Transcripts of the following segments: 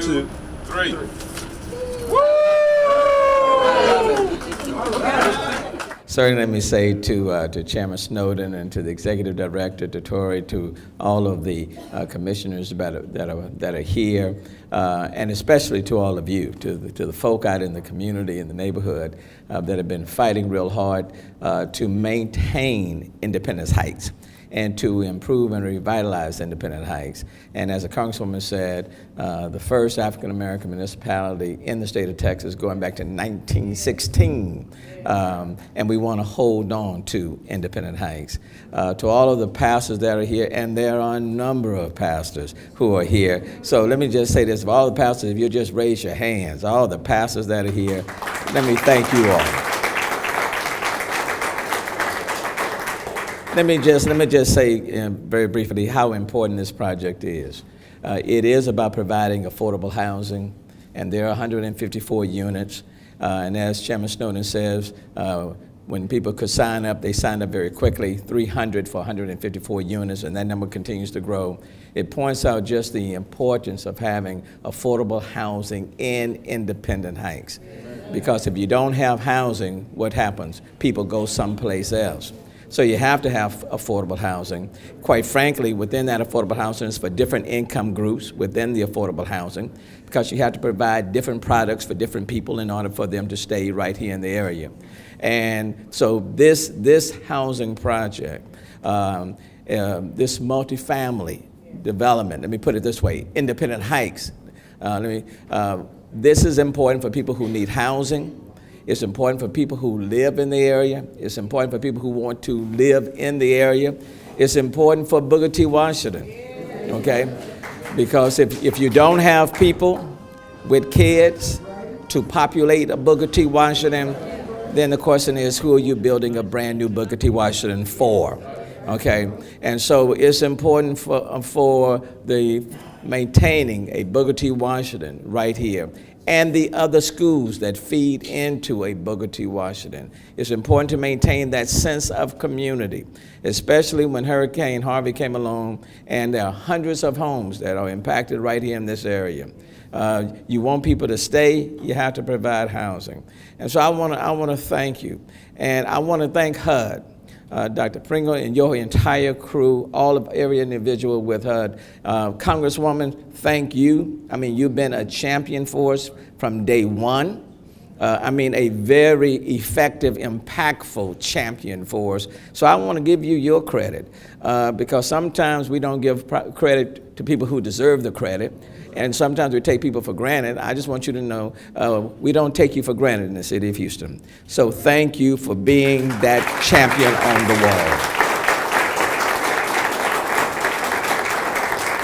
2, 3. Certainly, let me say to Chairman Snowden and to the Executive Director, to Tory, to all of the commissioners that are here, and especially to all of you, to the folk out in the community, in the neighborhood, that have been fighting real hard to maintain Independence Heights and to improve and revitalize Independence Heights. And as the Congresswoman said, the first African-American municipality in the state of Texas going back to 1916. And we want to hold on to Independence Heights. To all of the pastors that are here, and there are a number of pastors who are here. So let me just say this, of all the pastors, if you just raise your hands, all the pastors that are here, let me thank you all. Let me just say very briefly how important this project is. It is about providing affordable housing, and there are 154 units. And as Chairman Snowden says, when people could sign up, they signed up very quickly, 300 for 154 units, and that number continues to grow. It points out just the importance of having affordable housing in Independence Heights. Because if you don't have housing, what happens? People go someplace else. So you have to have affordable housing. Quite frankly, within that affordable housing is for different income groups within the affordable housing, because you have to provide different products for different people in order for them to stay right here in the area. And so this housing project, this multifamily development, let me put it this way, Independence Heights, this is important for people who need housing. It's important for people who live in the area. It's important for people who want to live in the area. It's important for Booker T. Washington, okay? Because if you don't have people with kids to populate a Booker T. Washington, then the question is, who are you building a brand new Booker T. Washington for, okay? And so it's important for the maintaining a Booker T. Washington right here, and the other schools that feed into a Booker T. Washington. It's important to maintain that sense of community, especially when Hurricane Harvey came along and there are hundreds of homes that are impacted right here in this area. You want people to stay, you have to provide housing. And so I want to thank you. And I want to thank HUD. Dr. Pringle and your entire crew, every individual with HUD. Congresswoman, thank you. I mean, you've been a champion for us from day one. A very effective, impactful champion for us. So I want to give you your credit, because sometimes we don't give credit to people who deserve the credit, and sometimes we take people for granted. I just want you to know we don't take you for granted in the city of Houston. So thank you for being that champion on the wall.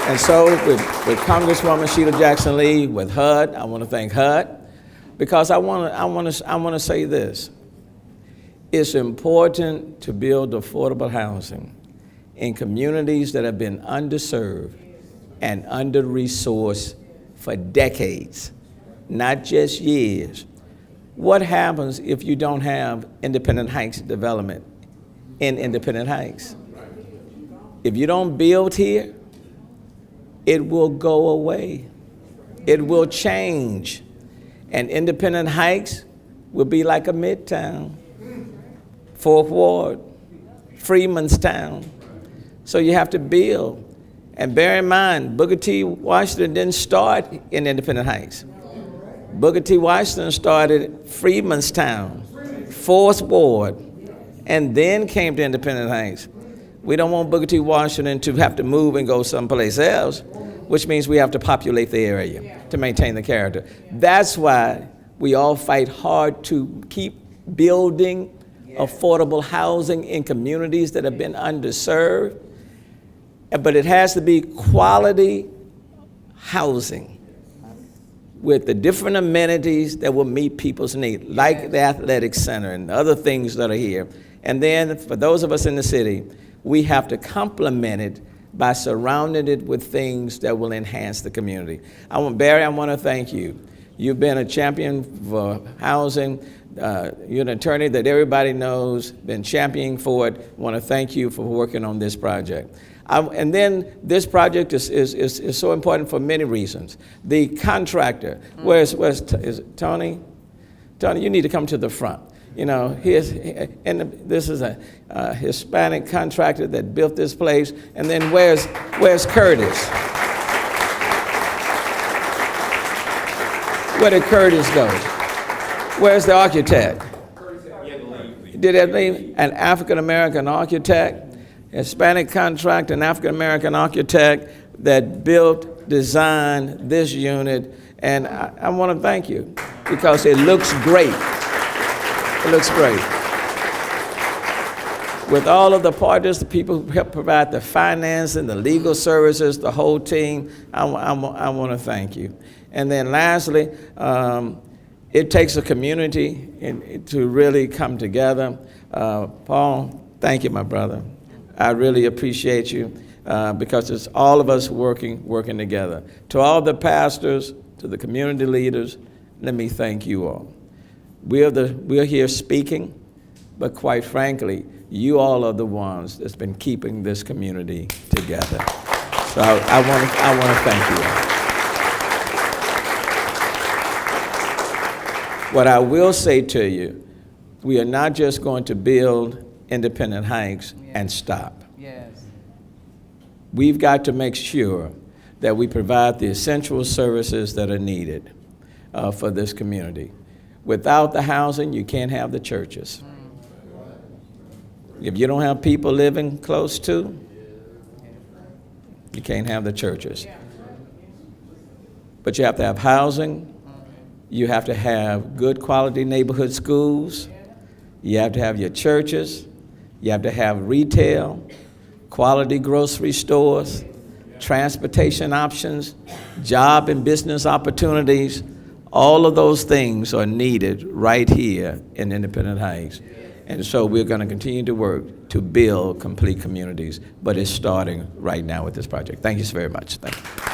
And so with Congresswoman Sheila Jackson Lee, with HUD, I want to thank HUD, because I want to say this. It's important to build affordable housing in communities that have been underserved and under-resourced for decades, not just years. What happens if you don't have Independence Heights development in Independence Heights? If you don't build here, it will go away. It will change. And Independence Heights will be like a Midtown, Fourth Ward, Freemanstown. So you have to build. And bear in mind, Booker T. Washington didn't start in Independence Heights. Booker T. Washington started Freemanstown, Fourth Ward, and then came to Independence Heights. We don't want Booker T. Washington to have to move and go someplace else, which means we have to populate the area to maintain the character. That's why we all fight hard to keep building affordable housing in communities that have been underserved. But it has to be quality housing with the different amenities that will meet people's needs, like the athletic center and other things that are here. And then for those of us in the city, we have to complement it by surrounding it with things that will enhance the community. Barry, I want to thank you. You've been a champion for housing. You're an attorney that everybody knows, been championing for it. I want to thank you for working on this project. And then this project is so important for many reasons. The contractor, where's is it Tony? Tony, you need to come to the front. You know, this is a Hispanic contractor that built this place. And then where's Curtis? Where did Curtis go? Where's the architect? Did that leave? An African-American architect, Hispanic contractor, an African-American architect that built, designed this unit. And I want to thank you because it looks great. It looks great. With all of the partners, the people who help provide the finance and the legal services, the whole team, I want to thank you. And then lastly, it takes a community to really come together. Paul, thank you, my brother. I really appreciate you because it's all of us working together. To all the pastors, to the community leaders, let me thank you all. We're here speaking, but quite frankly, you all are the ones that's been keeping this community together. So I want to thank you all. What I will say to you, we are not just going to build Independent Heights and stop. Yes. We've got to make sure that we provide the essential services that are needed for this community. Without the housing, you can't have the churches. If you don't have people living close to, you can't have the churches. But you have to have housing. You have to have good quality neighborhood schools. You have to have your churches. You have to have retail, quality grocery stores, transportation options, job and business opportunities. All of those things are needed right here in Independent Heights. And so we're going to continue to work to build complete communities, but it's starting right now with this project. Thank you so very much. Thank you.